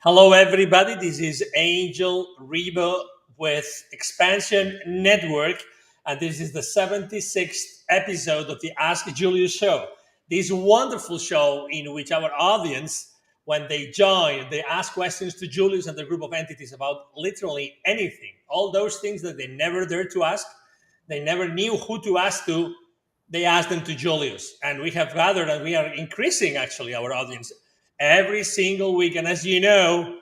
Hello, everybody. This is Angel Rebo with Expansion Network, and this is the 76th episode of the Ask Julius Show. This wonderful show in which our audience, when they join, they ask questions to Julius and the group of entities about literally anything. All those things that they never dared to ask, they never knew who to ask to, they asked them to Julius. And we have gathered and we are increasing actually our audience every single week. And as you know,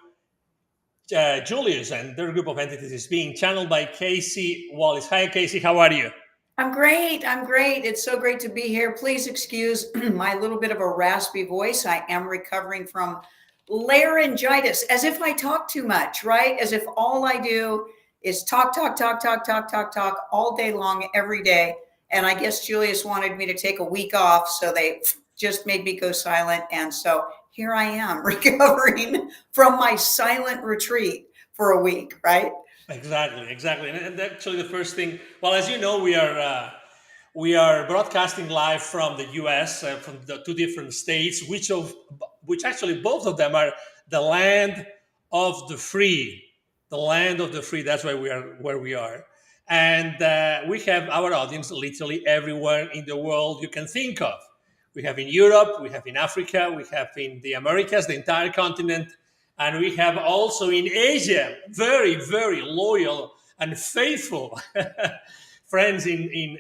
Julius and their group of entities is being channeled by Kasey Wallace. Hi, Kasey. How are you? I'm great. I'm great. It's so great to be here. Please excuse my little bit of a raspy voice. I am recovering from laryngitis, as if I talk too much, right? As if all I do is talk all day long, every day. And I guess Julius wanted me to take a week off, so they just made me go silent. And so here I am recovering from my silent retreat for a week, right? Exactly. And actually, the first thing, well, as you know, we are broadcasting live from the U.S. From the two different states, which actually both of them are the land of the free, the land of the free. That's why we are where we are, and we have our audience literally everywhere in the world you can think of. We have in Europe, we have in Africa, we have in the Americas, the entire continent. And we have also in Asia, very, very loyal and faithful friends in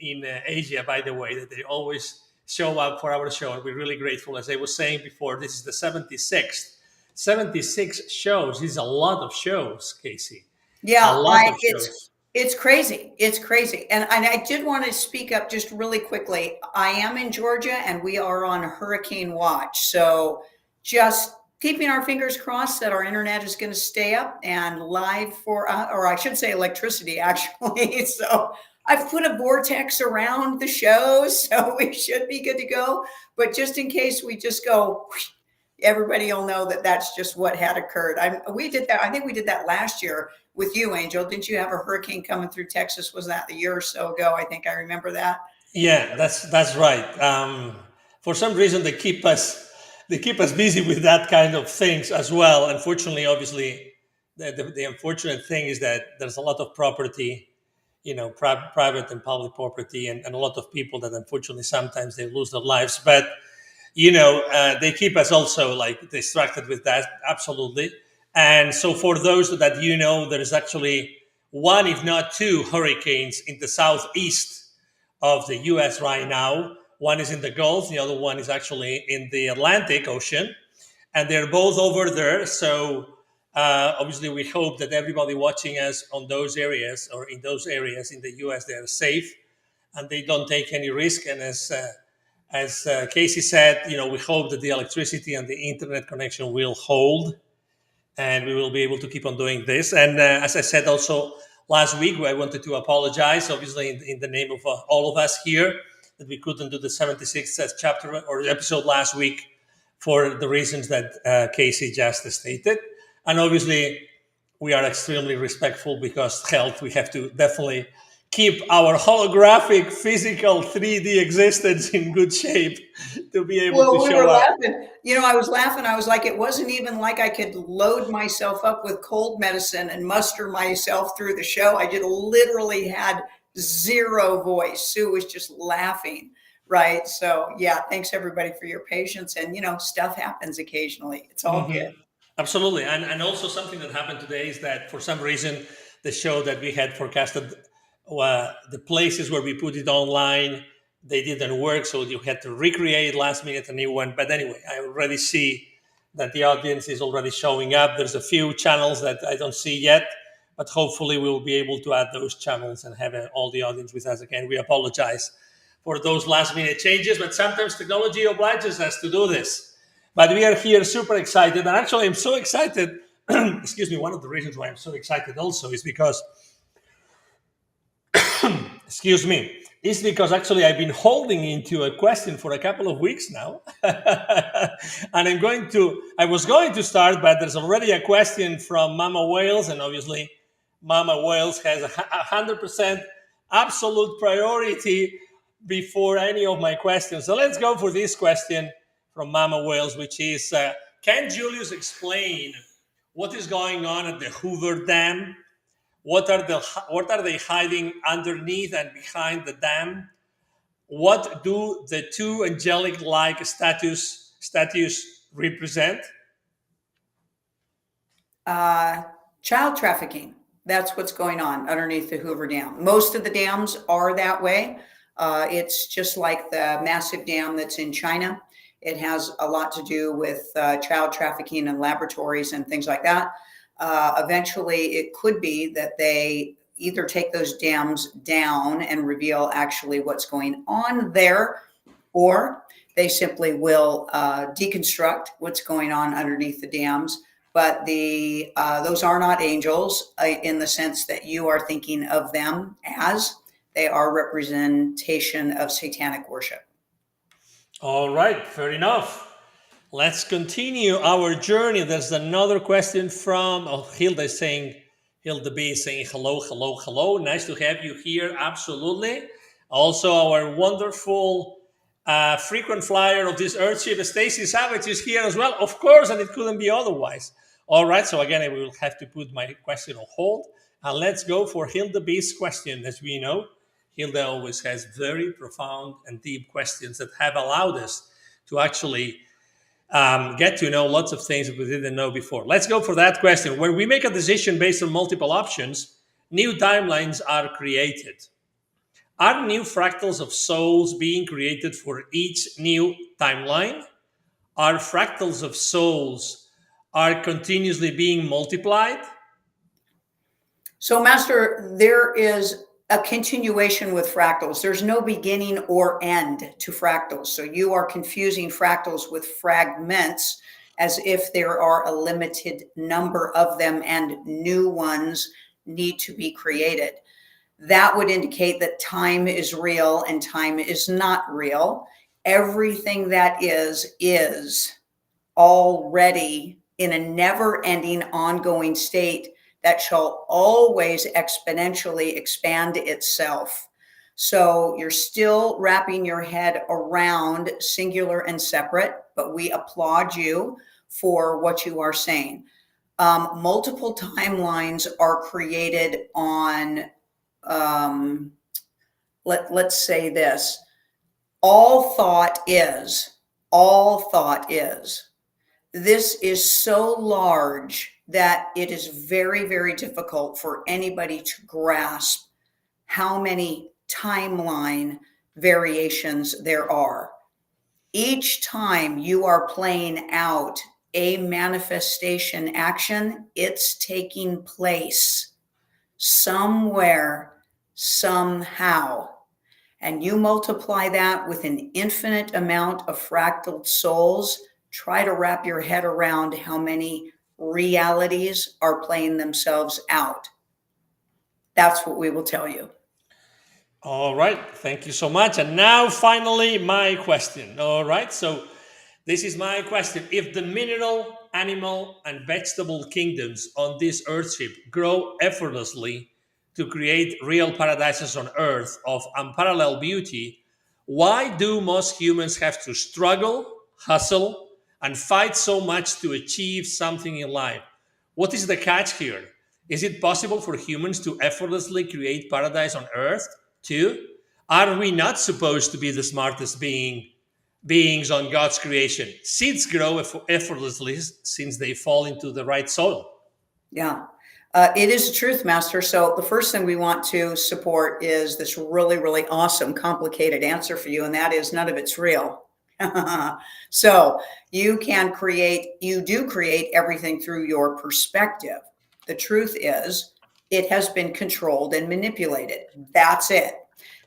Asia, by the way, that they always show up for our show. And we're really grateful. As I was saying before, this is the 76th. 76 shows. This is a lot of shows, Kasey. Yeah, A lot of shows. it's crazy. It's crazy. And I did want to speak up just really quickly. I am in Georgia and we are on hurricane watch. So just keeping our fingers crossed that our internet is going to stay up and live for, or I should say electricity, actually. So I've put a vortex around the show, so we should be good to go. But just in case we just go, everybody will know that that's just what had occurred. We did that. I think we did that last year with you, Angel. Didn't you have a hurricane coming through Texas? Was that a year or so ago? I think I remember that. Yeah, that's right. For some reason, they keep us busy with that kind of things as well. Unfortunately, obviously, the unfortunate thing is that there's a lot of property, private and public property, and a lot of people that unfortunately sometimes they lose their lives. But they keep us also like distracted with that, absolutely. And so for those that there is actually one, if not two, hurricanes in the southeast of the U.S. right now. One is in the Gulf, the other one is actually in the Atlantic Ocean, and they're both over there. So obviously, we hope that everybody watching us on those areas or in those areas in the U.S. they are safe and they don't take any risk. And as Kasey said, we hope that the electricity and the internet connection will hold, and we will be able to keep on doing this. And as I said also last week, I wanted to apologize, obviously, in the name of all of us here, that we couldn't do the 76th chapter or episode last week for the reasons that Kasey just stated. And obviously, we are extremely respectful because health, we have to definitely keep our holographic, physical, 3D existence in good shape to be able to show up. Laughing. I was laughing. I was like, it wasn't even like I could load myself up with cold medicine and muster myself through the show. I just literally had zero voice. Sue was just laughing, right? So yeah, thanks everybody for your patience. And stuff happens occasionally. It's all good. Absolutely. And also something that happened today is that for some reason, the show that we had forecasted, the places where we put it online, they didn't work. So you had to recreate last minute a new one. But anyway, I already see that the audience is already showing up. There's a few channels that I don't see yet, but hopefully we'll be able to add those channels and have all the audience with us again. We apologize for those last minute changes, but sometimes technology obliges us to do this. But we are here super excited. And actually, I'm so excited. Excuse me. One of the reasons why I'm so excited also is because, is because actually I've been holding into a question for a couple of weeks now. And I was going to start, but there's already a question from Mama Wales. And obviously, Mama Wales has 100% absolute priority before any of my questions. So let's go for this question from Mama Wales, which is, Can Julius explain what is going on at the Hoover Dam? What are they hiding underneath and behind the dam? What do the two angelic-like statues represent? Child trafficking. That's what's going on underneath the Hoover Dam. Most of the dams are that way. It's just like the massive dam that's in China. It has a lot to do with child trafficking and laboratories and things like that. Eventually, it could be that they either take those dams down and reveal actually what's going on there, or they simply will deconstruct what's going on underneath the dams. But those are not angels in the sense that you are thinking of them as. They are representation of satanic worship. All right, fair enough. Let's continue our journey. There's another question from Hilda B is saying hello, hello, hello. Nice to have you here. Absolutely. Also, our wonderful frequent flyer of this Earthship, Stacy Savage, is here as well, of course, and it couldn't be otherwise. All right, so again, I will have to put my question on hold. And let's go for Hilda B's question. As we know, Hilda always has very profound and deep questions that have allowed us to actually get to know lots of things that we didn't know before. Let's go for that question. When we make a decision based on multiple options, new timelines are created. Are new fractals of souls being created for each new timeline? Are fractals of souls are continuously being multiplied? So, Master, there is a continuation with fractals. There's no beginning or end to fractals. So you are confusing fractals with fragments as if there are a limited number of them and new ones need to be created. That would indicate that time is real and time is not real. Everything that is already in a never-ending, ongoing state that shall always exponentially expand itself. So you're still wrapping your head around singular and separate, but we applaud you for what you are saying. Multiple timelines are created on, let's say this, all thought is. This is so large that it is very, very difficult for anybody to grasp how many timeline variations there are. Each time you are playing out a manifestation action, it's taking place somewhere, somehow. And you multiply that with an infinite amount of fractal souls. Try to wrap your head around how many realities are playing themselves out. That's what we will tell you. All right. Thank you so much. And now, finally, my question. All right. So this is my question. If the mineral, animal, and vegetable kingdoms on this Earthship grow effortlessly to create real paradises on Earth of unparalleled beauty, why do most humans have to struggle, hustle, and fight so much to achieve something in life? What is the catch here? Is it possible for humans to effortlessly create paradise on Earth too? Are we not supposed to be the smartest beings on God's creation? Seeds grow effortlessly since they fall into the right soil. Yeah, it is the truth, Master. So the first thing we want to support is this really, really awesome, complicated answer for you, and that is none of it's real. So you do create everything through your perspective. The truth is, it has been controlled and manipulated. That's it.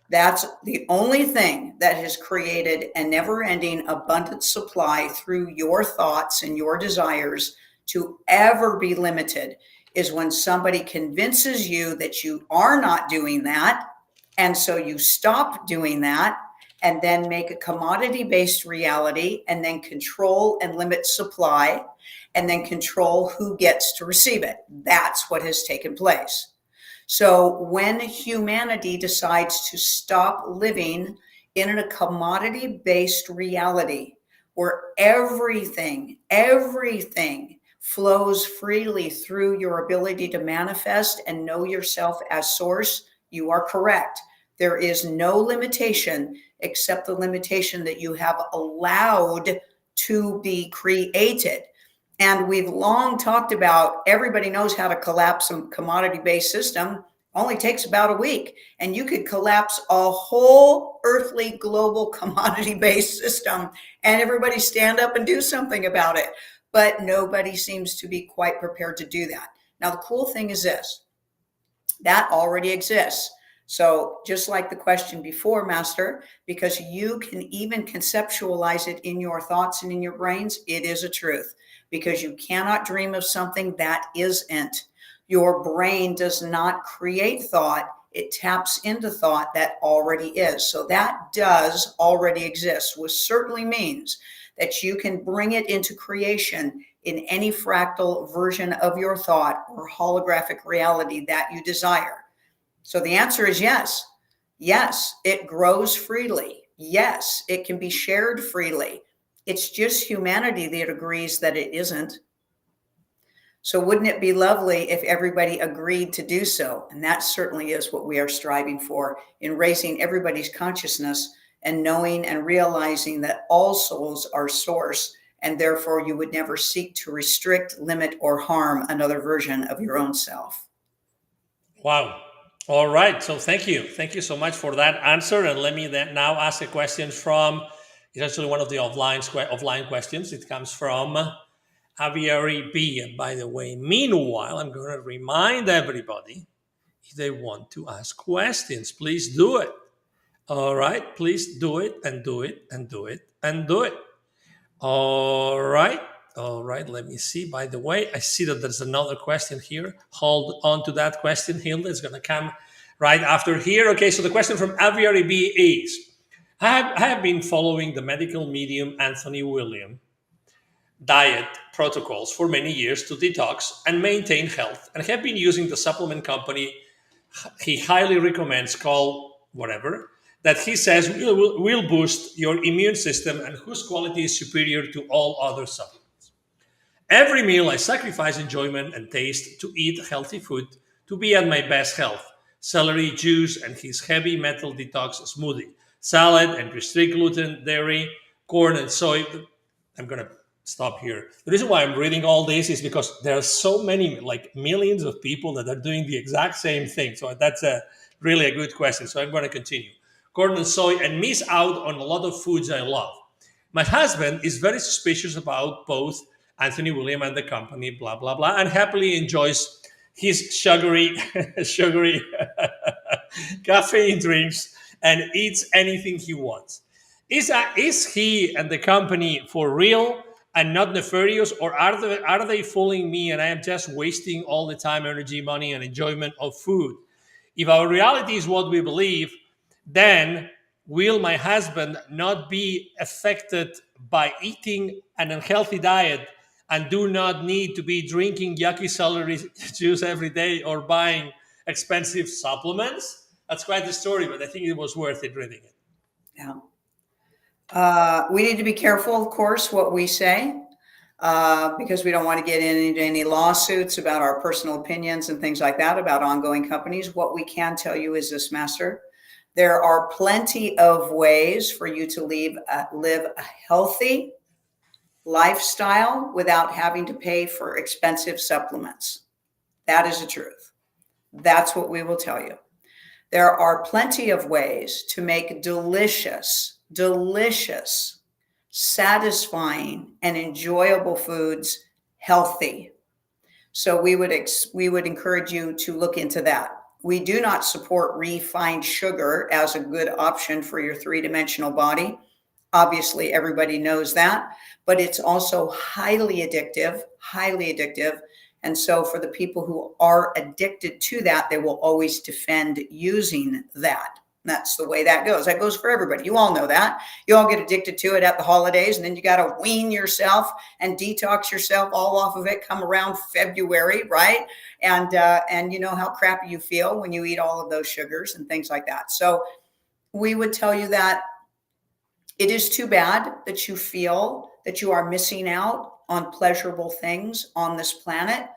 That's the only thing that has created a never-ending abundant supply through your thoughts and your desires to ever be limited is when somebody convinces you that you are not doing that. And so you stop doing that and then make a commodity-based reality and then control and limit supply and then control who gets to receive it. That's what has taken place. So when humanity decides to stop living in a commodity-based reality where everything flows freely through your ability to manifest and know yourself as source, you are correct. There is no limitation except the limitation that you have allowed to be created. And we've long talked about, everybody knows how to collapse a commodity-based system. Only takes about a week. And you could collapse a whole earthly global commodity-based system and everybody stand up and do something about it. But nobody seems to be quite prepared to do that. Now, the cool thing is this, that already exists. So just like the question before, Master, because you can even conceptualize it in your thoughts and in your brains, it is a truth, because you cannot dream of something that isn't. Your brain does not create thought. It taps into thought that already is. So that does already exist, which certainly means that you can bring it into creation in any fractal version of your thought or holographic reality that you desire. So the answer is yes. Yes, it grows freely. Yes, it can be shared freely. It's just humanity that agrees that it isn't. So wouldn't it be lovely if everybody agreed to do so? And that certainly is what we are striving for in raising everybody's consciousness and knowing and realizing that all souls are source, and therefore you would never seek to restrict, limit, or harm another version of your own self. Wow. All right. So thank you. Thank you so much for that answer. And let me then now ask a question from, it's actually one of the offline questions. It comes from Aviary B, by the way. Meanwhile, I'm going to remind everybody, if they want to ask questions, please do it. All right. Please do it and do it and do it and do it. All right. All right. Let me see. By the way, I see that there's another question here. Hold on to that question, Hilda. It's going to come right after here. Okay. So the question from Aviary B is, I have been following the medical medium Anthony William diet protocols for many years to detox and maintain health, and have been using the supplement company he highly recommends, called whatever, that he says will boost your immune system and whose quality is superior to all other supplements. Every meal I sacrifice enjoyment and taste to eat healthy food to be at my best health. Celery juice and his heavy metal detox smoothie, salad and restrict gluten, dairy, corn and soy. I'm going to stop here. The reason why I'm reading all this is because there are so many, like millions of people that are doing the exact same thing. So that's really a good question. So I'm going to continue. Corn and soy, and miss out on a lot of foods I love. My husband is very suspicious about both Anthony William and the company, blah, blah, blah, and happily enjoys his sugary caffeine drinks and eats anything he wants. Is he and the company for real and not nefarious, or are they fooling me and I am just wasting all the time, energy, money, and enjoyment of food? If our reality is what we believe, then will my husband not be affected by eating an unhealthy diet and do not need to be drinking yucky celery juice every day or buying expensive supplements? That's quite the story, but I think it was worth it reading it. Yeah. We need to be careful, of course, what we say, because we don't want to get into any lawsuits about our personal opinions and things like that about ongoing companies. What we can tell you is this, Master. There are plenty of ways for you to live a healthy lifestyle without having to pay for expensive supplements. That is the truth. That's what we will tell you. There are plenty of ways to make delicious, satisfying, and enjoyable foods healthy. So we would encourage you to look into that. We do not support refined sugar as a good option for your three-dimensional body. Obviously, everybody knows that, but it's also highly addictive. And so for the people who are addicted to that, they will always defend using that. That's the way that goes. That goes for everybody. You all know that. You all get addicted to it at the holidays, and then you got to wean yourself and detox yourself all off of it come around February, right? And you know how crappy you feel when you eat all of those sugars and things like that. So we would tell you that It is too bad that you feel that you are missing out on pleasurable things on this planet.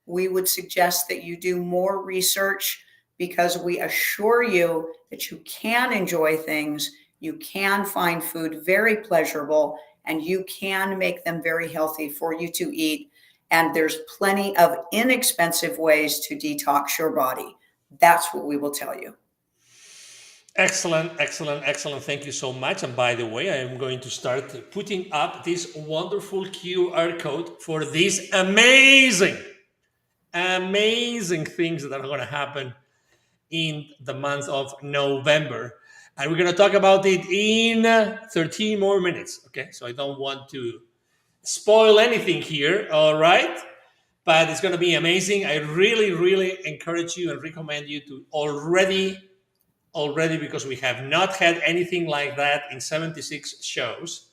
We would suggest that you do more research because we assure you that you can enjoy things, you can find food very pleasurable, and you can make them very healthy for you to eat. And there's plenty of inexpensive ways to detox your body. That's what we will tell you. Excellent, excellent, excellent. Thank you so much. And by the way, I am going to start putting up this wonderful QR code for these amazing, amazing things that are going to happen in the month of November. And we're going to talk about it in 13 more minutes. Okay. So I don't want to spoil anything here. All right. But it's going to be amazing. I really, really encourage you and recommend you to already, because we have not had anything like that in 76 shows.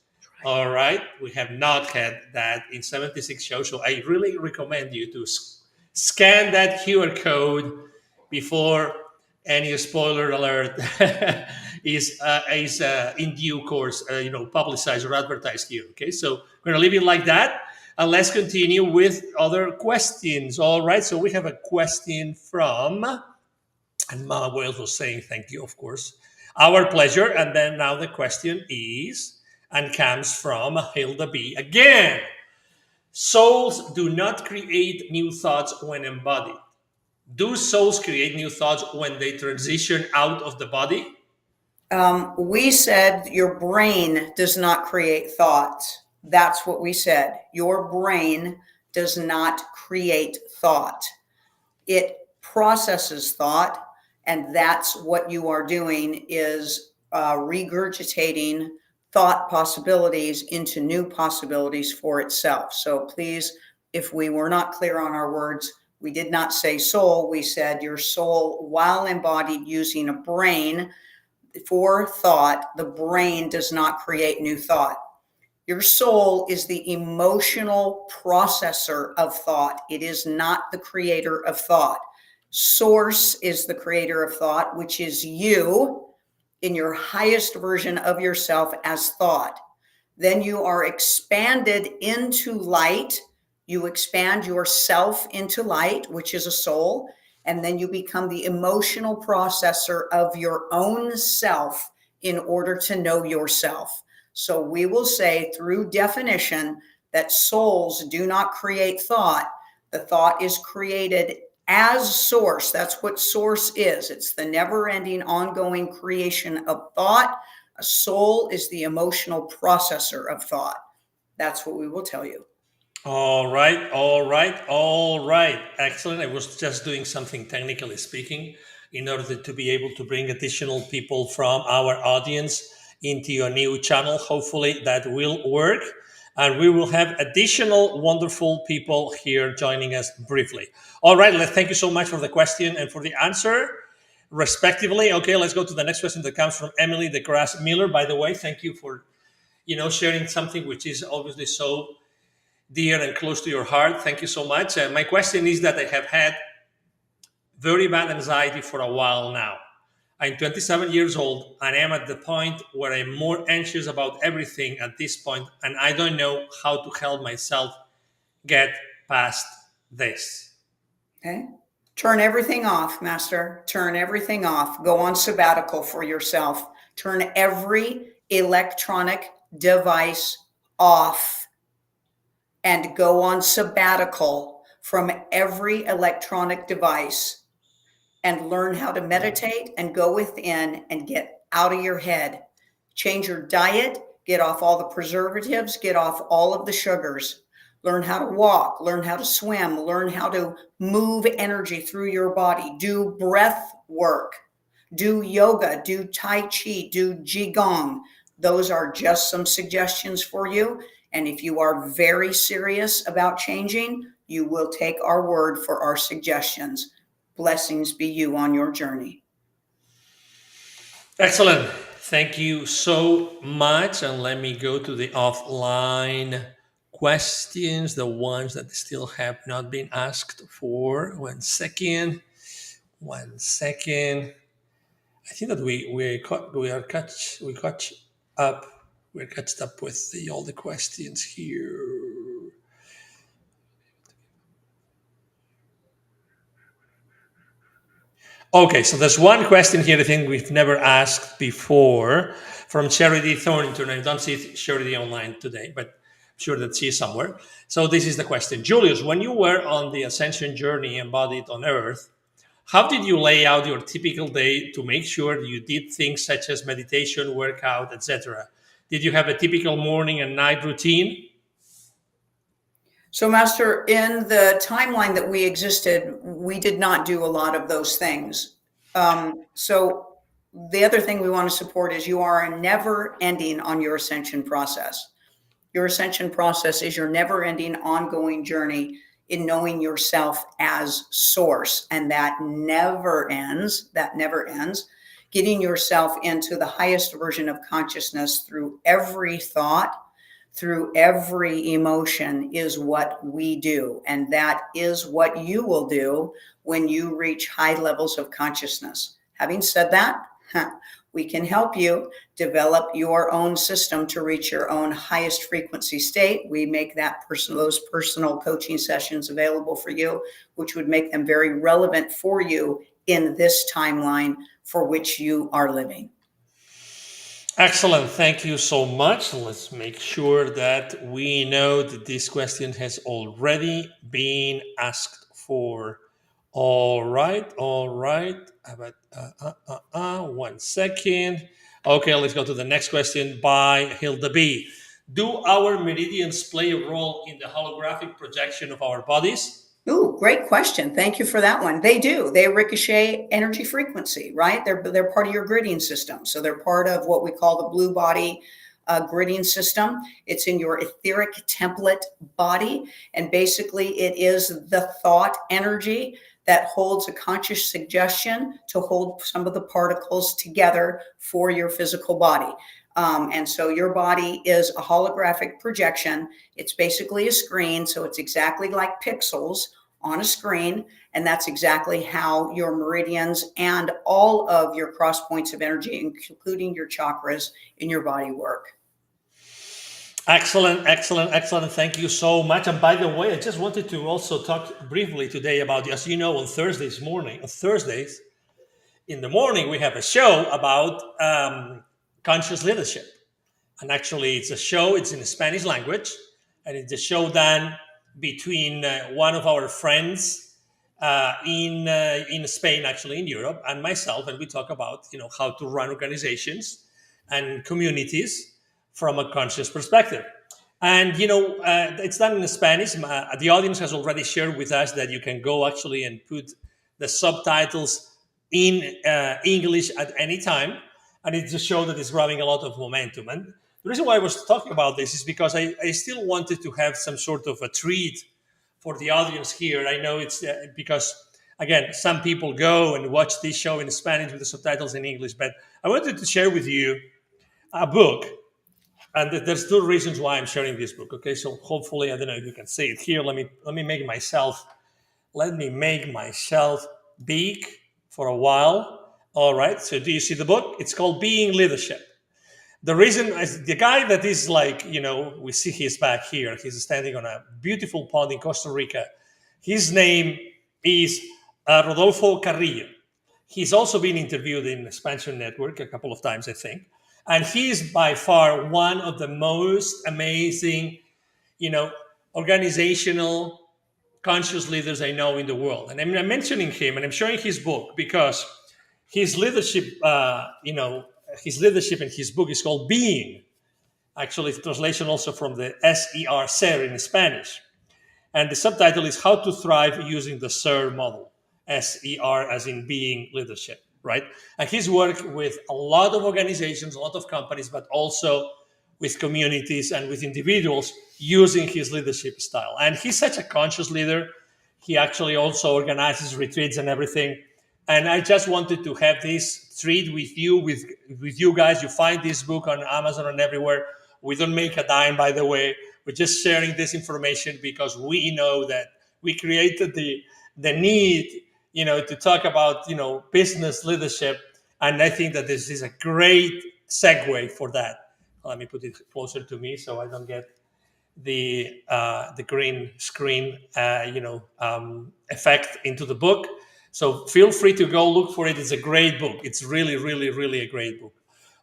All right. We have not had that in 76 shows. So I really recommend you to scan that QR code before any spoiler alert is in due course, publicized or advertised here. Okay. So we're going to leave it like that. And let's continue with other questions. All right. So we have a question from, and Mama Wales was saying thank you, of course. Our pleasure. And then now the question is, and comes from Hilda B. again. Souls do not create new thoughts when embodied. Do souls create new thoughts when they transition out of the body? We said your brain does not create thoughts. That's what we said. Your brain does not create thought. It processes thought, and that's what you are doing is regurgitating thought possibilities into new possibilities for itself. So please, if we were not clear on our words, we did not say soul. We said your soul, while embodied using a brain for thought, the brain does not create new thought. Your soul is the emotional processor of thought. It is not the creator of thought. Source is the creator of thought, which is you in your highest version of yourself as thought. Then you are expanded into light. You expand yourself into light, which is a soul. And then you become the emotional processor of your own self in order to know yourself. So we will say through definition that souls do not create thought. The thought is created as source. That's what source is. It's the never-ending, ongoing creation of thought. A soul is the emotional processor of thought. That's what we will tell you. All right, all right, all right. Excellent. I was just doing something technically speaking in order to be able to bring additional people from our audience into a new channel. Hopefully that will work. And we will have additional wonderful people here joining us briefly. All right, thank you so much for the question and for the answer, respectively. Okay, let's go to the next question that comes from Emily DeGrasse Miller. By the way, thank you for sharing something which is obviously so dear and close to your heart. Thank you so much. My question is that I have had very bad anxiety for a while now. I'm 27 years old and I am at the point where I'm more anxious about everything at this point, and I don't know how to help myself get past this. Okay. Turn everything off, Master. Turn everything off. Go on sabbatical for yourself. Turn every electronic device off and go on sabbatical from every electronic device and learn how to meditate and go within and get out of your head. Change your diet, get off all the preservatives, get off all of the sugars. Learn how to walk, learn how to swim, learn how to move energy through your body. Do breath work, do yoga, do Tai Chi, do Qigong. Those are just some suggestions for you. And if you are very serious about changing, you will take our word for our suggestions. Blessings be you on your journey. Excellent. Thank you so much. And let me go to the offline questions, the ones that still have not been asked for. 1 second. 1 second. I think that we caught up we're catched up with all the questions here. Okay, so there's one question here I think we've never asked before from Charity Thornton. I don't see Charity online today, but I'm sure that she's somewhere. So this is the question. Julius, when you were on the ascension journey embodied on Earth, how did you lay out your typical day to make sure you did things such as meditation, workout, etc.? Did you have a typical morning and night routine? So, Master, in the timeline that we existed, we did not do a lot of those things. So, the other thing we want to support is you are never ending on your ascension process. Your ascension process is your never ending, ongoing journey in knowing yourself as source. And that never ends. That never ends. Getting yourself into the highest version of consciousness through every thought, through every emotion is what we do. And that is what you will do when you reach high levels of consciousness. Having said that, we can help you develop your own system to reach your own highest frequency state. We make those personal coaching sessions available for you, which would make them very relevant for you in this timeline for which you are living. Excellent. Thank you so much. Let's make sure that we know that this question has already been asked for. All right. But, 1 second. Okay, let's go to the next question by Hilda B. Do our meridians play a role in the holographic projection of our bodies? Ooh, great question. Thank you for that one. They do. They ricochet energy frequency, right? They're part of your gridding system. So they're part of what we call the blue body gridding system. It's in your etheric template body. And basically it is the thought energy that holds a conscious suggestion to hold some of the particles together for your physical body. And so your body is a holographic projection. It's basically a screen. So it's exactly like pixels on a screen. And that's exactly how your meridians and all of your cross points of energy, including your chakras in your body, work. Excellent. Thank you so much. And by the way, I just wanted to also talk briefly today about, as you know, on Thursdays in the morning, we have a show about conscious leadership. And actually, it's in the Spanish language, and it's a show done between one of our friends in Spain, actually in Europe, and myself, and we talk about how to run organizations and communities from a conscious perspective. And it's done in Spanish. The audience has already shared with us that you can go actually and put the subtitles in English at any time, and it's a show that is grabbing a lot of momentum. And the reason why I was talking about this is because I still wanted to have some sort of a treat for the audience here. I know it's because, again, some people go and watch this show in Spanish with the subtitles in English, but I wanted to share with you a book. And there's two reasons why I'm sharing this book. Okay, so hopefully, I don't know if you can see it here. Let me make myself big for a while. All right, so do you see the book? It's called Being Leadership. The reason is the guy that is we see his back here. He's standing on a beautiful pond in Costa Rica. His name is Rodolfo Carrillo. He's also been interviewed in Expansion Network a couple of times, I think. And he is by far one of the most amazing, organizational conscious leaders I know in the world. And I'm mentioning him and I'm showing his book because his leadership, his leadership in his book is called Being. Actually, it's translation also from the SER in Spanish. And the subtitle is How to Thrive Using the SER Model. SER as in being leadership, right? And he's worked with a lot of organizations, a lot of companies, but also with communities and with individuals using his leadership style. And he's such a conscious leader. He actually also organizes retreats and everything. And I just wanted to have this treat with you guys. You find this book on Amazon and everywhere. We don't make a dime, by the way. We're just sharing this information because we know that we created the need, to talk about, business leadership. And I think that this is a great segue for that. Let me put it closer to me so I don't get the green screen effect into the book. So feel free to go look for it. It's a great book. It's really, really, really a great book.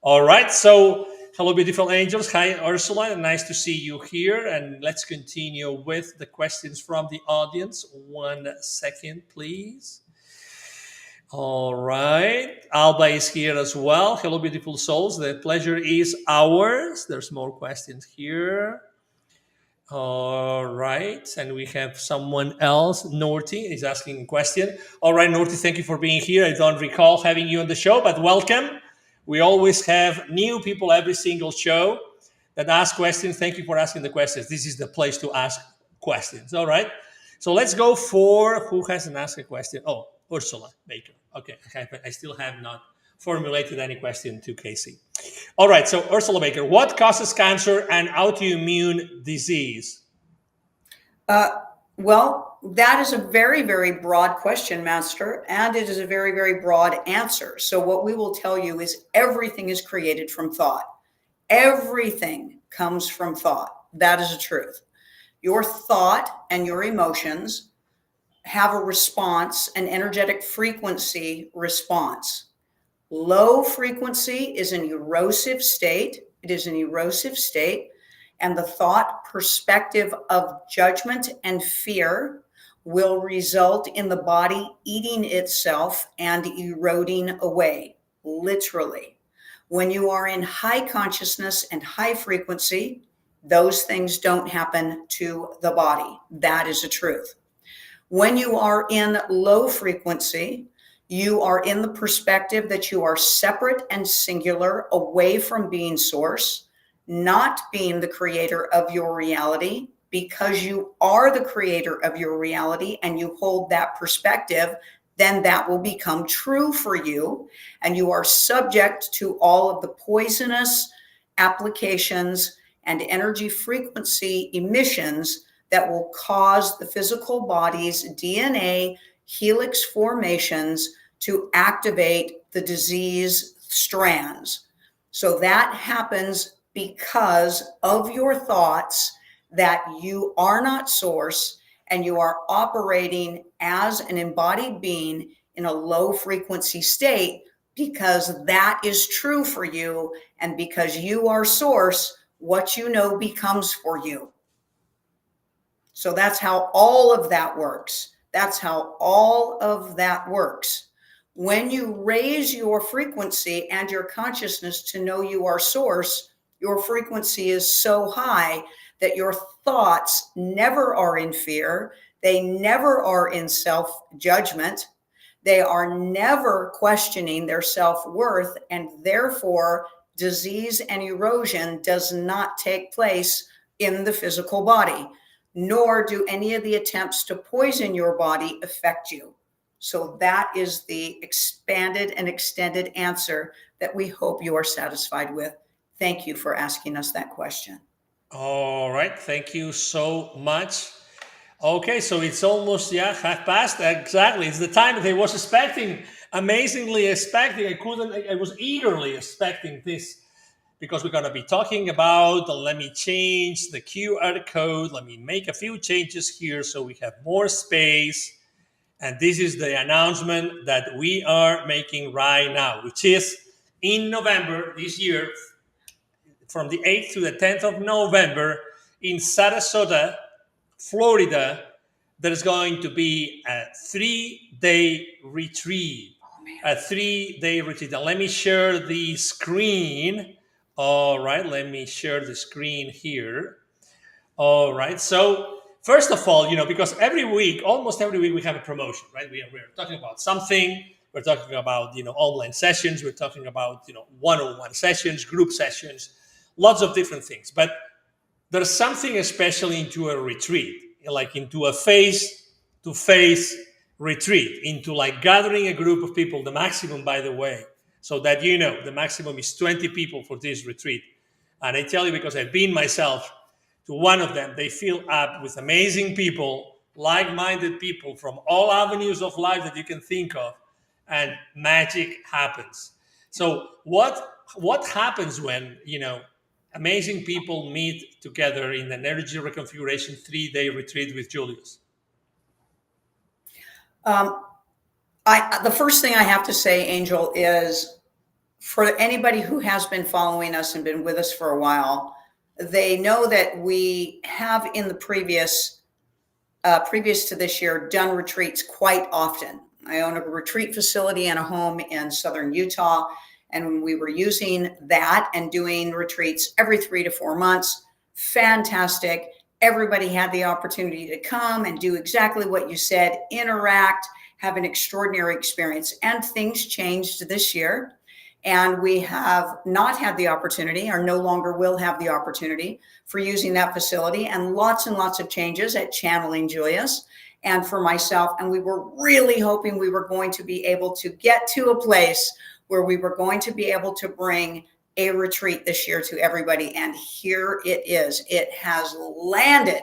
All right. So hello, beautiful angels. Hi, Ursula. Nice to see you here. And let's continue with the questions from the audience. 1 second, please. All right. Alba is here as well. Hello, beautiful souls. The pleasure is ours. There's more questions here. All right. And we have someone else. Norty is asking a question. All right, Norty, thank you for being here. I don't recall having you on the show, but welcome. We always have new people every single show that ask questions. Thank you for asking the questions. This is the place to ask questions. All right. So let's go for who hasn't asked a question. Oh, Ursula Baker. Okay. I still have not formulated any question to Kasey. All right. So Ursula Baker, what causes cancer and autoimmune disease? Well, that is a very, very broad question, Master, and it is a very, very broad answer. So what we will tell you is everything is created from thought. Everything comes from thought. That is the truth. Your thought and your emotions have a response, an energetic frequency response. Low frequency is an erosive state. It is an erosive state. And the thought perspective of judgment and fear will result in the body eating itself and eroding away, literally. When you are in high consciousness and high frequency, those things don't happen to the body. That is the truth. When you are in low frequency, you are in the perspective that you are separate and singular, away from being source, not being the creator of your reality, because you are the creator of your reality and you hold that perspective, then that will become true for you. And you are subject to all of the poisonous applications and energy frequency emissions that will cause the physical body's DNA helix formations to activate the disease strands. So that happens because of your thoughts that you are not source and you are operating as an embodied being in a low frequency state, because that is true for you. And because you are source, what you know becomes for you. So that's how all of that works. That's how all of that works. When you raise your frequency and your consciousness to know you are source, your frequency is so high that your thoughts never are in fear. They never are in self-judgment. They are never questioning their self-worth, and therefore disease and erosion does not take place in the physical body, nor do any of the attempts to poison your body affect you. So that is the expanded and extended answer that we hope you are satisfied with. Thank you for asking us that question. All right. Thank you so much. Okay, so it's almost, 1:30. Exactly. It's the time that I was expecting, amazingly expecting. I was eagerly expecting this, because we're going to be talking about, let me change the QR code. Let me make a few changes here so we have more space. And this is the announcement that we are making right now, which is in November this year, from the 8th to the 10th of November in Sarasota, Florida, there's going to be a 3-day retreat. A 3-day retreat. And let me share the screen. All right, let me share the screen here. All right, so first of all, because almost every week we have a promotion, right? We're talking about something. We're talking about, online sessions. We're talking about, one-on-one sessions, group sessions, lots of different things. But there's something especially into a retreat, like into a face-to-face retreat, into like gathering a group of people, the maximum, by the way, so that the maximum is 20 people for this retreat. And I tell you, because I've been myself to one of them, they fill up with amazing people, like-minded people from all avenues of life that you can think of, and magic happens. So what happens when, amazing people meet together in an energy reconfiguration 3-day retreat with Julius? Um, the first thing I have to say, Angel, is for anybody who has been following us and been with us for a while, they know that we have in the previous to this year done retreats quite often. I own a retreat facility and a home in southern Utah, and we were using that and doing retreats every 3 to 4 months. Fantastic. Everybody had the opportunity to come and do exactly what you said, interact, have an extraordinary experience. And things changed this year. And we have not had the opportunity, or no longer will have the opportunity, for using that facility, and lots of changes at Channeling Julius and for myself. And we were really hoping we were going to be able to get to a place where we were going to be able to bring a retreat this year to everybody. And here it is. It has landed.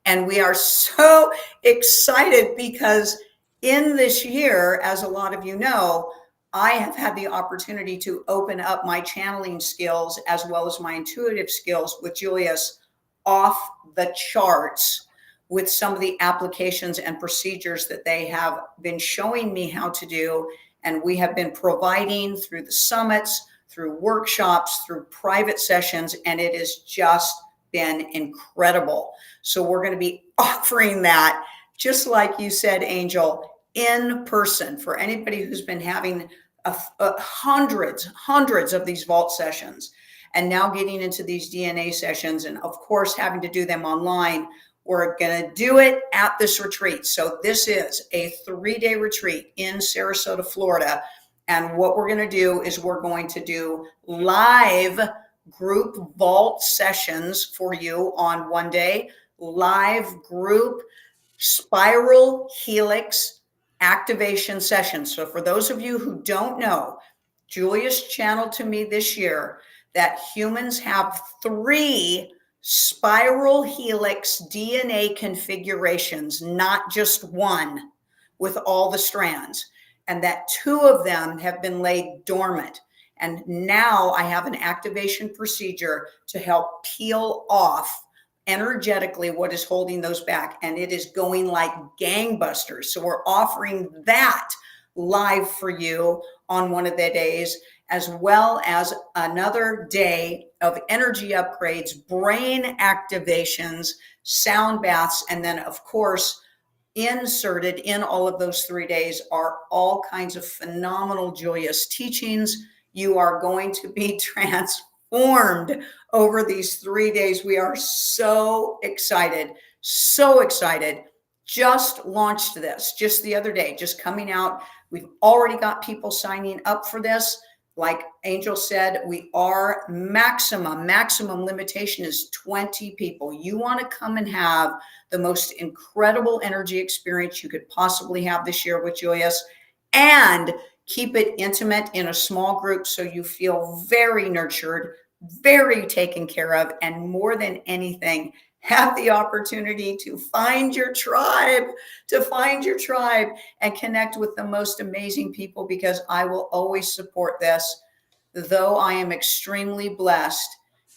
And we are so excited because in this year, as a lot of you know, I have had the opportunity to open up my channeling skills as well as my intuitive skills with Julius off the charts with some of the applications and procedures that they have been showing me how to do. And we have been providing through the summits, through workshops, through private sessions, and it has just been incredible. So we're going to be offering that, just like you said, Angel, in person for anybody who's been having hundreds of these vault sessions and now getting into these DNA sessions, and of course having to do them online. We're going to do it at this retreat. So this is a 3-day retreat in Sarasota, Florida. And what we're going to do is we're going to do live group vault sessions for you on one day, live group spiral helix activation sessions. So for those of you who don't know, Julius channeled to me this year that humans have 3 spiral helix DNA configurations, not just one with all the strands, and that 2 of them have been laid dormant. And now I have an activation procedure to help peel off energetically what is holding those back, and it is going like gangbusters. So we're offering that live for you on one of the days, as well as another day of energy upgrades, brain activations, sound baths, and then of course inserted in all of those 3 days are all kinds of phenomenal Julius teachings. You are going to be transformed over these 3 days. We are so excited, so excited. Just launched this just the other day, just coming out. We've already got people signing up for this. Like Angel said, we are maximum limitation is 20 people. You want to come and have the most incredible energy experience you could possibly have this year with Julius, and keep it intimate in a small group so you feel very nurtured, very taken care of, and more than anything, have the opportunity to find your tribe, and connect with the most amazing people, because I will always support this, though I am extremely blessed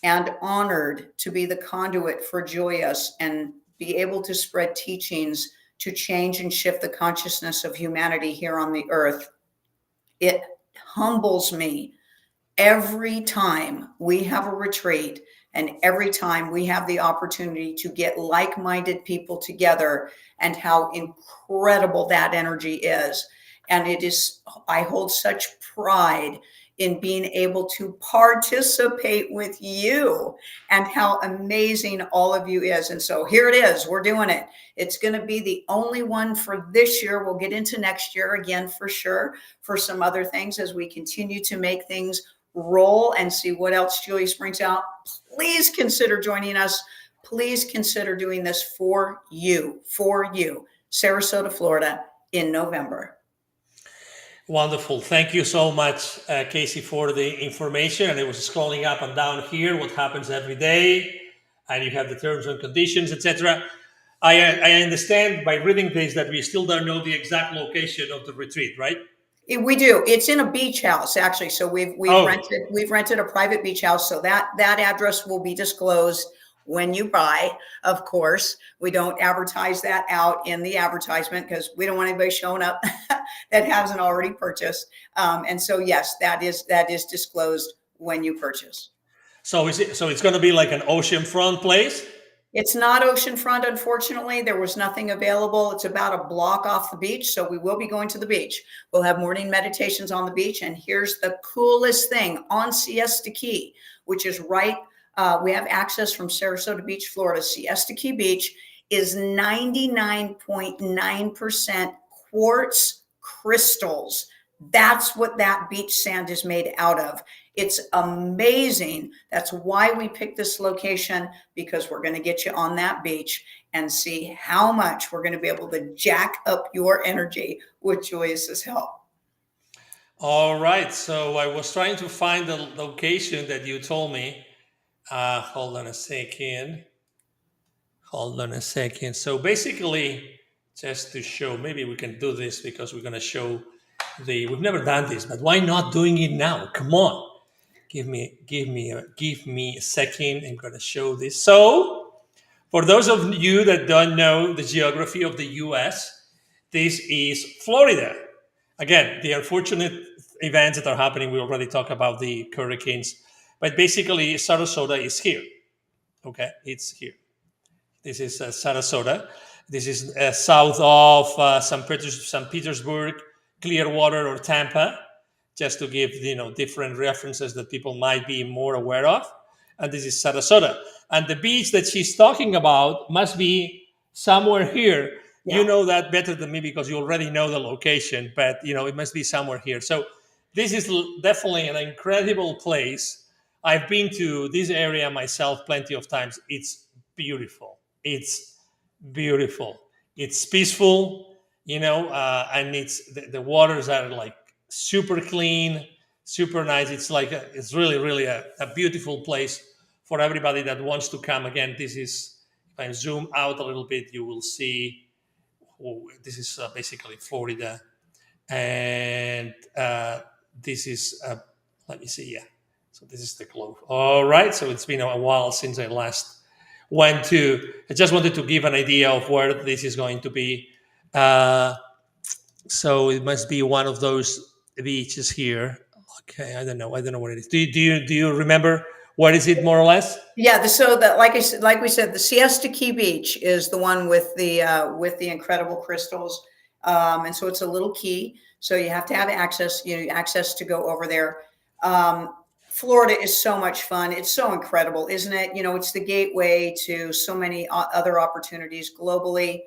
and honored to be the conduit for Julius and be able to spread teachings to change and shift the consciousness of humanity here on the earth. It humbles me every time we have a retreat and every time we have the opportunity to get like-minded people together, and how incredible that energy is. And it is, I hold such pride in being able to participate with you and how amazing all of you is. And so here it is, we're doing it. It's going to be the only one for this year. We'll get into next year again for sure, for some other things as we continue to make things roll and see what else Julius brings out. Please consider joining us. Please consider doing this for you, Sarasota, Florida, in November. Wonderful. Thank you so much, Kasey, for the information. And it was scrolling up and down here what happens every day, and you have the terms and conditions, etc. I understand by reading this that we still don't know the exact location of the retreat, right? We do. It's in a beach house, actually. So Oh, we've rented a private beach house. So that address will be disclosed when you buy. Of course, we don't advertise that out in the advertisement because we don't want anybody showing up that hasn't already purchased. And so yes, that is disclosed when you purchase. so it's going to be like an oceanfront place? It's not oceanfront, unfortunately. There was nothing available. It's about a block off the beach, so we will be going to the beach. We'll have morning meditations on the beach, and here's the coolest thing on Siesta Key, which is right. We have access from Sarasota Beach, Florida. Siesta Key Beach is 99.9% quartz crystals. That's what that beach sand is made out of. It's amazing. That's why we picked this location, because we're going to get you on that beach and see how much we're going to be able to jack up your energy with Julius's help. All right. So I was trying to find the location that you told me. Hold on a second. Hold on a second. So basically, just to show, maybe we can do this because we're going to show we've never done this, but why not doing it now? Come on. Give me a second. I'm going to show this. So, for those of you that don't know the geography of the U.S., this is Florida. Again, the unfortunate events that are happening, we already talked about the hurricanes, but basically Sarasota is here. Okay, it's here. This is Sarasota. This is south of St. Petersburg, Clearwater, or Tampa, just to give different references that people might be more aware of. And this is Sarasota. And the beach that she's talking about must be somewhere here. Yeah. You know that better than me because you already know the location, but it must be somewhere here. So this is definitely an incredible place. I've been to this area myself plenty of times. It's beautiful. It's beautiful. It's peaceful, and the waters are like super clean, super nice. It's like it's really, really a beautiful place for everybody that wants to come. Again, this is, if I zoom out a little bit, you will see this is basically Florida, and this is let me see. Yeah, so this is the globe. All right, so it's been a while since I last went to. I just wanted to give an idea of where this is going to be. So it must be one of those beaches here. Okay, I don't know what it is. Do you remember what is it more or less? Yeah, so that like we said, the Siesta Key Beach is the one with the incredible crystals, and so it's a little key. So you have to have access, access to go over there. Florida is so much fun. It's so incredible, isn't it? It's the gateway to so many other opportunities globally.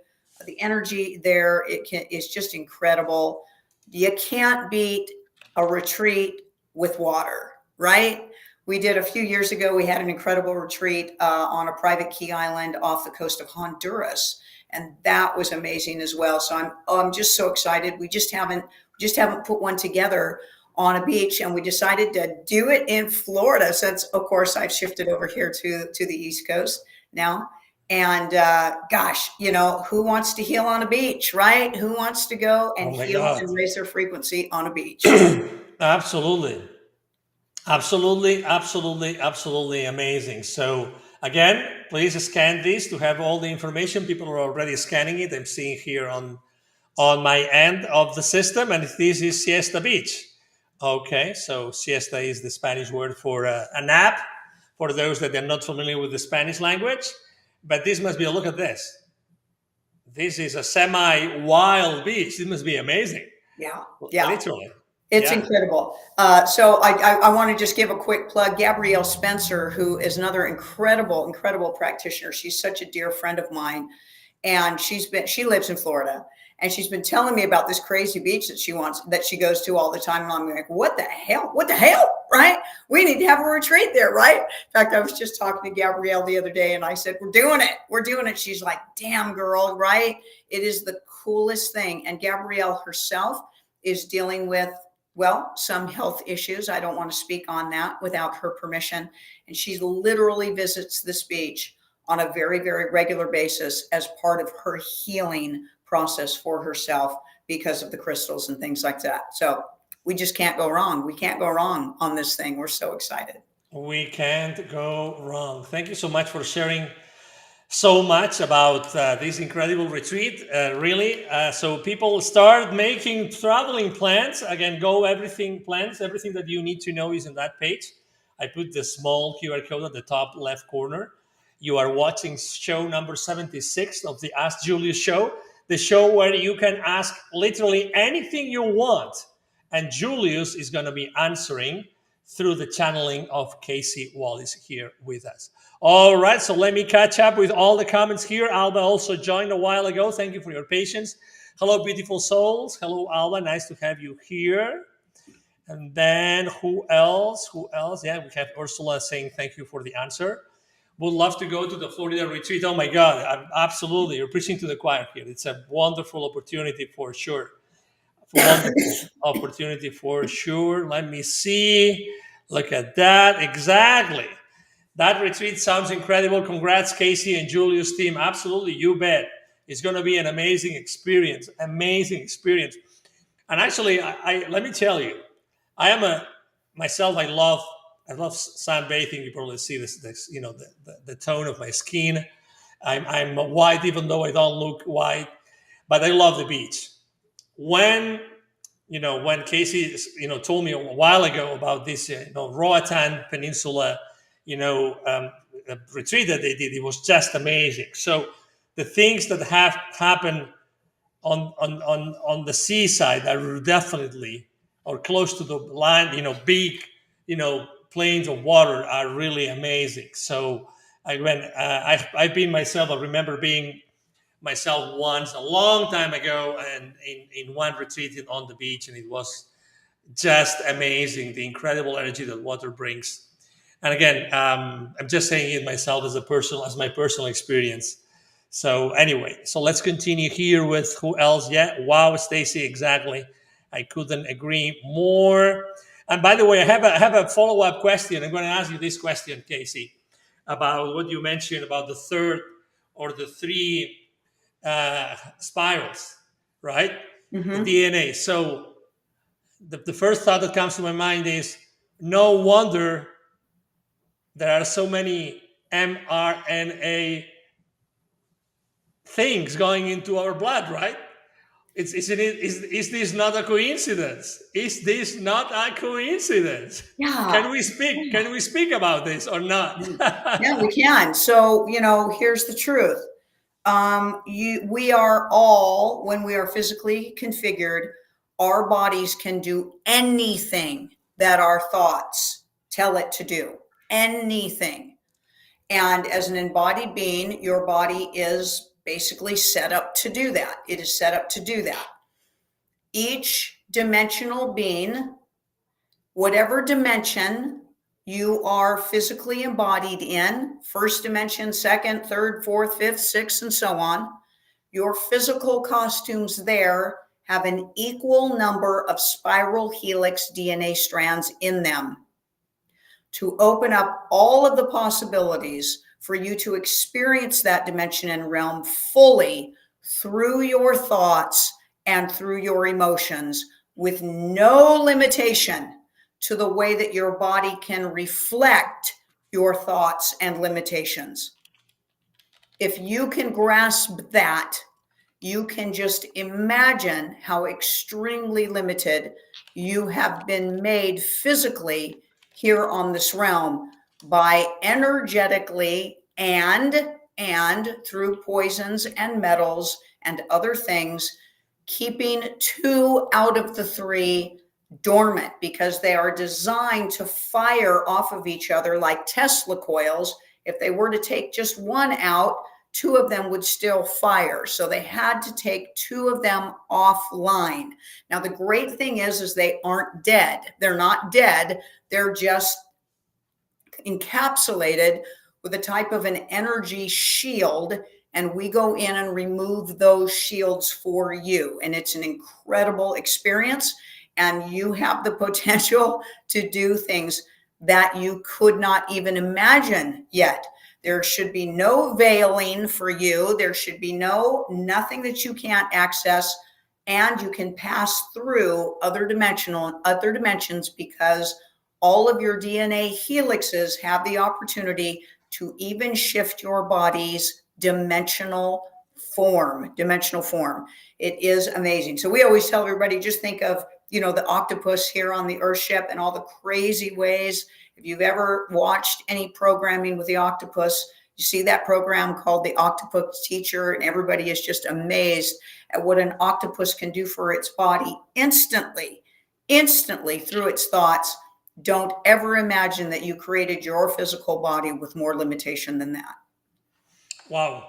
The energy there is just incredible. You can't beat a retreat with water, right? We did a few years ago. We had an incredible retreat on a private key island off the coast of Honduras, and that was amazing as well. So I'm just so excited. We just haven't put one together on a beach, and we decided to do it in Florida since, of course, I've shifted over here to the East Coast now. And gosh, who wants to heal on a beach, right? Who wants to go and heal and raise their frequency on a beach? Absolutely. Absolutely amazing. So again, please scan this to have all the information. People are already scanning it. I'm seeing here on my end of the system, and this is Siesta Beach. Okay, so siesta is the Spanish word for a nap, for those that are not familiar with the Spanish language. But this must be look at this. This is a semi-wild beach. This must be amazing. Yeah. Literally. It's incredible. So I want to just give a quick plug. Gabrielle Spencer, who is another incredible practitioner. She's such a dear friend of mine, and she lives in Florida, and she's been telling me about this crazy beach that she goes to all the time. And I'm like, what the hell, right? We need to have a retreat there, right? In fact, I was just talking to Gabrielle the other day, and I said, we're doing it. She's like, damn girl, right? It is the coolest thing. And Gabrielle herself is dealing with, some health issues. I don't want to speak on that without her permission. And she literally visits this beach on a very, very regular basis as part of her healing process for herself, because of the crystals and things like that. So we just can't go wrong. We can't go wrong on this thing. We're so excited. We can't go wrong. Thank you so much for sharing so much about this incredible retreat, really. So people start making traveling plans. Again, everything that you need to know is in that page. I put the small QR code at the top left corner. You are watching show number 76 of the Ask Julius Show, the show where you can ask literally anything you want. And Julius is going to be answering through the channeling of Kasey Wallace here with us. All right, so let me catch up with all the comments here. Alba also joined a while ago. Thank you for your patience. Hello, beautiful souls. Hello, Alba. Nice to have you here. And then who else? Yeah, we have Ursula saying thank you for the answer. Would love to go to the Florida retreat. Oh my God, absolutely. You're preaching to the choir here. It's a wonderful opportunity for sure. Opportunity for sure. Let me see. Look at that. Exactly. That retreat sounds incredible. Congrats, Kasey and Julius team. Absolutely, you bet. It's going to be an amazing experience. Amazing experience. And actually, I let me tell you, I love sunbathing. You probably see this the tone of my skin. I'm white, even though I don't look white, but I love the beach. When Kasey told me a while ago about this Roatan Peninsula retreat that they did, it was just amazing. So the things that have happened on the seaside are definitely, or close to the land, big plains of water are really amazing. So I've been myself. I remember being myself once a long time ago, and in one retreat on the beach, and it was just amazing, the incredible energy that water brings. And again, I'm just saying it myself as my personal experience. So anyway, so let's continue here with who else. Yeah, wow, Stacy, exactly. I couldn't agree more. And by the way, I have a follow-up question. I'm going to ask you this question, Kasey, about what you mentioned about the third or the three spirals, right? Mm-hmm. The DNA. So the first thought that comes to my mind is, no wonder there are so many mRNA things going into our blood, right? Is this not a coincidence? Is this not a coincidence? Yeah. Can we speak? Can we speak about this or not? Yeah, we can. So, here's the truth. We are all, when we are physically configured, our bodies can do anything that our thoughts tell it to do. Anything. And as an embodied being, your body is basically set up to do that. It is set up to do that. Each dimensional being, whatever dimension you are physically embodied in, first dimension, second, third, fourth, fifth, sixth, and so on, your physical costumes there have an equal number of spiral helix DNA strands in them to open up all of the possibilities for you to experience that dimension and realm fully through your thoughts and through your emotions, with no limitation to the way that your body can reflect your thoughts and limitations. If you can grasp that, you can just imagine how extremely limited you have been made physically here on this realm by energetically and through poisons and metals and other things, keeping 2 out of the 3 dormant, because they are designed to fire off of each other like Tesla coils. If they were to take just 1 out, 2 of them would still fire. So they had to take 2 of them offline. Now, the great thing is they aren't dead. They're not dead. They're just encapsulated with a type of an energy shield, and we go in and remove those shields for you. And it's an incredible experience, and you have the potential to do things that you could not even imagine yet. There should be no veiling for you. There should be nothing that you can't access. and you can pass through other dimensions because all of your DNA helixes have the opportunity to even shift your body's dimensional form. It is amazing. So we always tell everybody, just think of, the octopus here on the Earthship and all the crazy ways. If you've ever watched any programming with the octopus, you see that program called The Octopus Teacher, and everybody is just amazed at what an octopus can do for its body instantly through its thoughts. Don't ever imagine that you created your physical body with more limitation than that. Wow.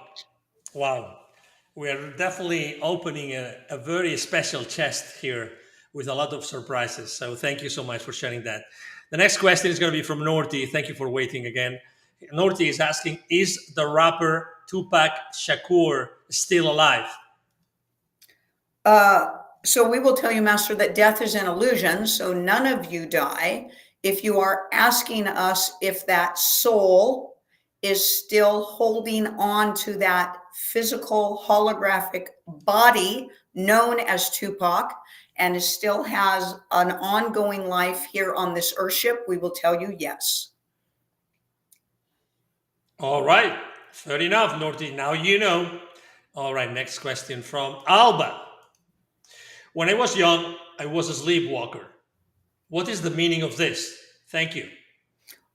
We are definitely opening a very special chest here with a lot of surprises. So thank you so much for sharing that. The next question is going to be from Norty. Thank you for waiting again. Norty is asking, is the rapper Tupac Shakur still alive? So we will tell you, Master, that death is an illusion, so none of you die. If you are asking us if that soul is still holding on to that physical holographic body known as Tupac and still has an ongoing life here on this Earthship, we will tell you yes. All right. Fair enough, Norty. Now you know. All right. Next question from Alba. When I was young, I was a sleepwalker. What is the meaning of this? Thank you.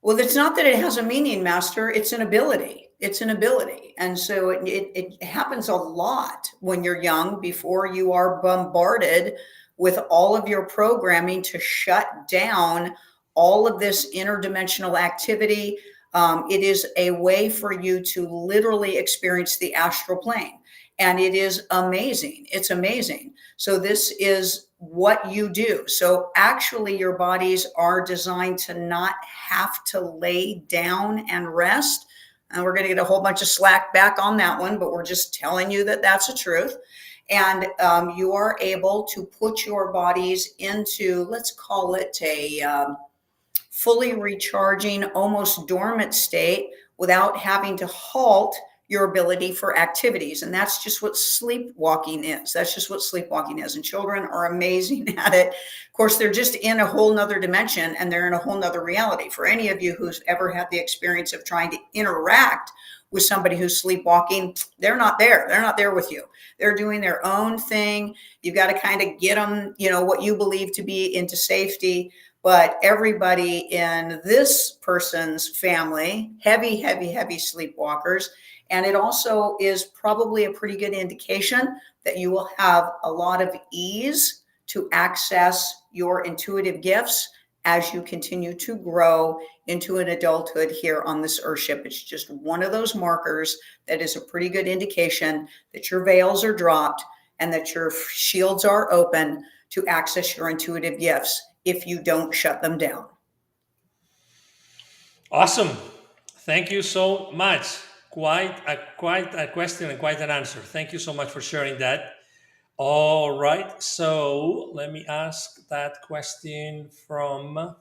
Well, it's not that it has a meaning, Master. It's an ability. And so it happens a lot when you're young, before you are bombarded with all of your programming to shut down all of this interdimensional activity. It is a way for you to literally experience the astral plane. And it is amazing. It's amazing. So this is what you do. So actually your bodies are designed to not have to lay down and rest. And we're going to get a whole bunch of slack back on that one, but we're just telling you that that's the truth. And you are able to put your bodies into, let's call it a fully recharging, almost dormant state without having to halt your ability for activities. And that's just what sleepwalking is. And children are amazing at it. Of course, they're just in a whole nother dimension, and they're in a whole nother reality. For any of you who's ever had the experience of trying to interact with somebody who's sleepwalking, they're not there. They're not there with you. They're doing their own thing. You've got to kind of get them, what you believe to be, into safety. But everybody in this person's family, heavy sleepwalkers. And it also is probably a pretty good indication that you will have a lot of ease to access your intuitive gifts as you continue to grow into an adulthood here on this Earthship. It's just one of those markers that is a pretty good indication that your veils are dropped and that your shields are open to access your intuitive gifts if you don't shut them down. Awesome. Thank you so much. Quite a question and quite an answer. Thank you so much for sharing that. All right. So let me ask that question from.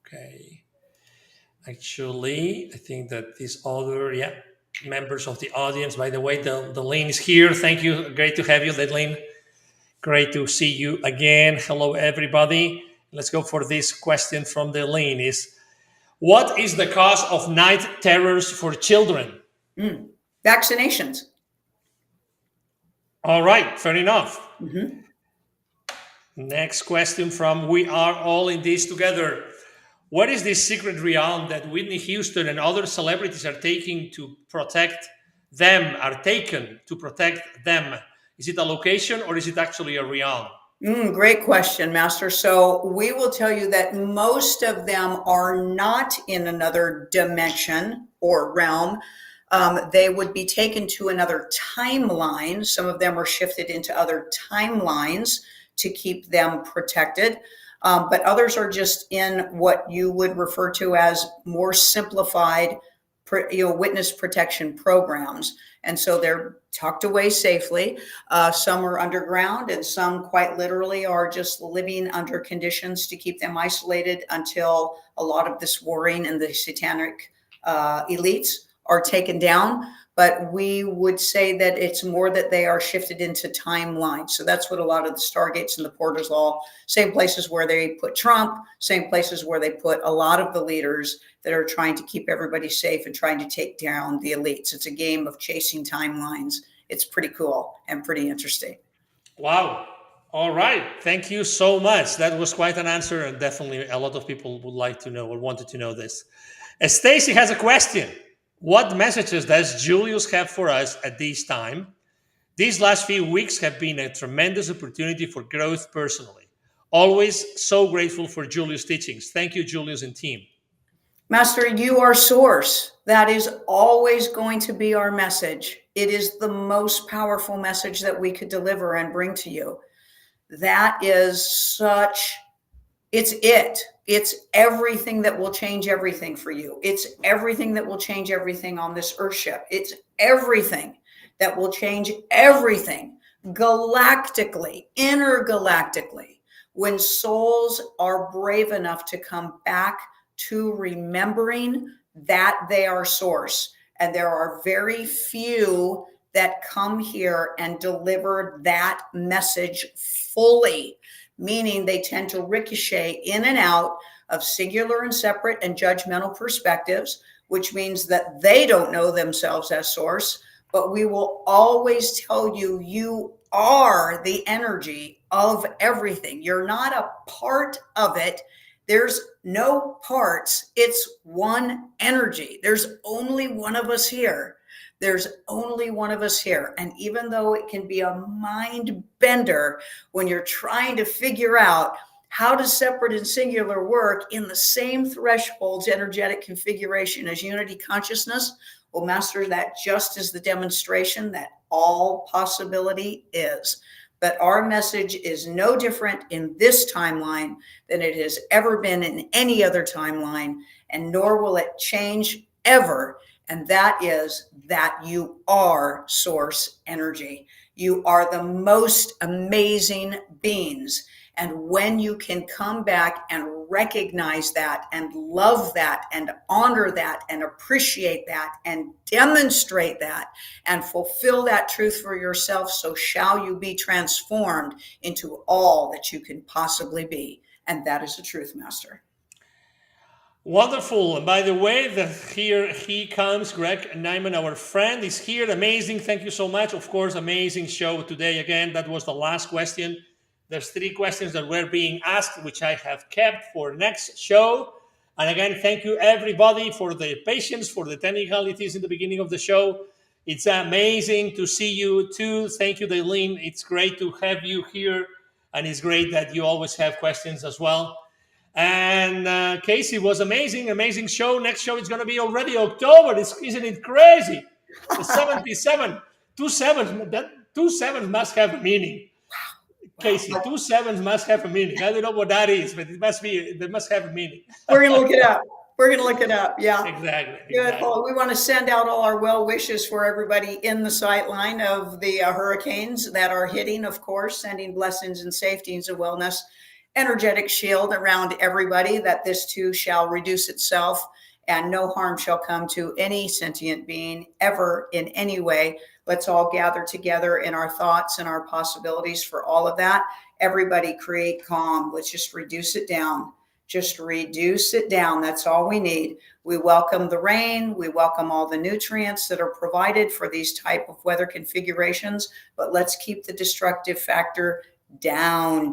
Okay. Actually, I think that these other, members of the audience, by the way, the Lynn is here. Thank you. Great to have you, Lynn. Great to see you again. Hello, everybody. Let's go for this question from the Lynn is, what is the cause of night terrors for children? Vaccinations. All right, fair enough. Mm-hmm. Next question from We Are All in This Together. What is this secret realm that Whitney Houston and other celebrities are taken to protect them? Is it a location or is it actually a realm? Great question, Master. So we will tell you that most of them are not in another dimension or realm. They would be taken to another timeline. Some of them are shifted into other timelines to keep them protected. But others are just in what you would refer to as more simplified witness protection programs. And so they're tucked away safely. Some are underground, and some quite literally are just living under conditions to keep them isolated until a lot of this warring and the satanic elites are taken down. but we would say that it's more that they are shifted into timelines. So that's what a lot of the stargates and the portals all, same places where they put Trump, same places where they put a lot of the leaders that are trying to keep everybody safe and trying to take down the elites. It's a game of chasing timelines. It's pretty cool and pretty interesting. Wow. All right. Thank you so much. That was quite an answer, and definitely a lot of people would like to know or wanted to know this. Stacy has a question. What messages does Julius have for us at this time? These last few weeks have been a tremendous opportunity for growth personally. Always so grateful for Julius' teachings. Thank you, Julius and team. Master, you are source. That is always going to be our message. It is the most powerful message that we could deliver and bring to you. That is such, it's everything that will change everything for you. It's everything that will change everything on this earthship. It's everything that will change everything galactically, intergalactically, when souls are brave enough to come back to remembering that they are source. And there are very few that come here and deliver that message fully, meaning they tend to ricochet in and out of singular and separate and judgmental perspectives, which means that they don't know themselves as source. But we will always tell you, you are the energy of everything. You're not a part of it. There's no parts. It's one energy. There's only one of us here. There's only one of us here. And even though it can be a mind bender when you're trying to figure out how does separate and singular work in the same thresholds, energetic configuration as unity consciousness, well, Master, that just is the demonstration that all possibility is. But our message is no different in this timeline than it has ever been in any other timeline, and nor will it change ever. And that is that you are source energy. You are the most amazing beings. And when you can come back and recognize that and love that and honor that and appreciate that and demonstrate that and fulfill that truth for yourself, so shall you be transformed into all that you can possibly be. And that is the truth, Master. Wonderful. And by the way, here he comes. Greg Nyman, our friend, is here. Amazing. Thank you so much. Of course, amazing show today. Again, that was the last question. There's 3 questions that were being asked, which I have kept for next show. And again, thank you everybody for the patience, for the technicalities in the beginning of the show. It's amazing to see you too. Thank you, Daylene. It's great to have you here. And it's great that you always have questions as well. And Kasey, was amazing show. Next show is going to be already October. Isn't it crazy? The 77, 2 sevens, that 2 sevens must have a meaning. Kasey, 2 sevens must have a meaning. I don't know what that is, but it must have a meaning. We're going to look it up. Yeah. Exactly. Good. Well, we want to send out all our well wishes for everybody in the sight line of the hurricanes that are hitting, of course, sending blessings and safety and wellness, energetic shield around everybody, that this too shall reduce itself and no harm shall come to any sentient being ever in any way. Let's all gather together in our thoughts and our possibilities for all of that. Everybody create calm. Let's just reduce it down. Just reduce it down. That's all we need. We welcome the rain. We welcome all the nutrients that are provided for these type of weather configurations, but let's keep the destructive factor down.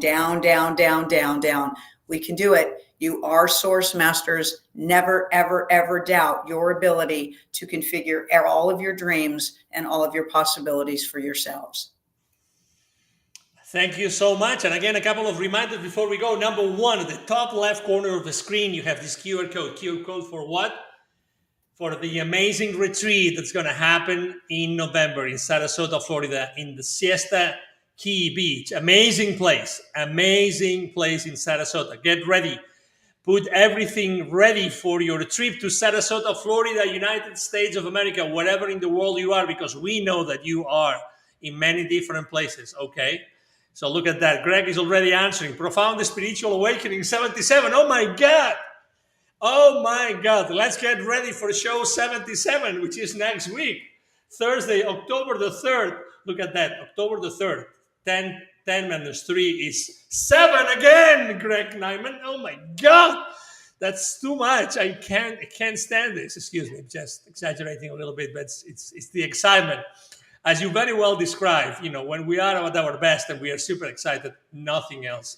We can do it. You are source masters. Never, ever, ever doubt your ability to configure all of your dreams and all of your possibilities for yourselves. Thank you so much. And again, a couple of reminders before we go. Number 1, at the top left corner of the screen, you have this QR code. QR code for what? For the amazing retreat that's going to happen in November in Sarasota, Florida, in the Siesta Key Beach. Amazing place in Sarasota. Get ready. Put everything ready for your trip to Sarasota, Florida, United States of America, wherever in the world you are, because we know that you are in many different places, okay? So look at that. Greg is already answering. Profound Spiritual Awakening 77. Oh my God. Let's get ready for show 77, which is next week. Thursday, October the 3rd. Look at that. October the 3rd. 10 minus 3 is 7 again, Greg Nyman. Oh my God. That's too much. I can't stand this. Excuse me, I'm just exaggerating a little bit, but it's the excitement. As you very well described, when we are at our best and we are super excited, nothing else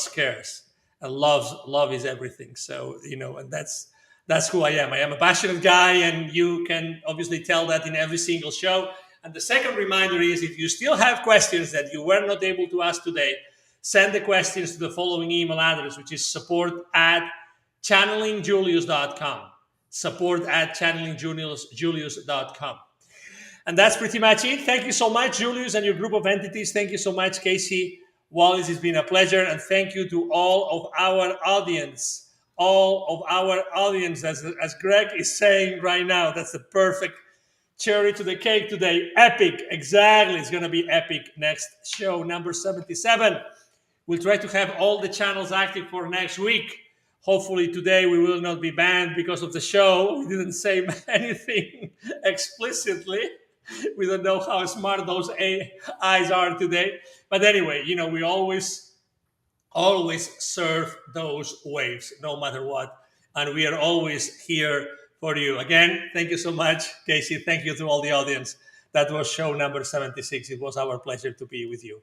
cares. And love is everything. So, and that's who I am. I am a passionate guy, and you can obviously tell that in every single show. And the second reminder is, if you still have questions that you were not able to ask today, send the questions to the following email address, which is support@channelingjulius.com. Support@channelingjulius.com. And that's pretty much it. Thank you so much, Julius, and your group of entities. Thank you so much, Kasey Wallace. It's been a pleasure. And thank you to all of our audience. As Greg is saying right now, that's the perfect cherry to the cake today. Epic. Exactly. It's going to be epic. Next show, number 77. We'll try to have all the channels active for next week. Hopefully today we will not be banned because of the show. We didn't say anything explicitly. We don't know how smart those AIs are today. But anyway, we always serve those waves, no matter what. And we are always here for you. Again, thank you so much, Kasey. Thank you to all the audience. That was show number 76. It was our pleasure to be with you.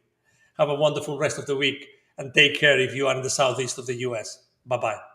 Have a wonderful rest of the week, and take care if you are in the southeast of the U.S. Bye-bye.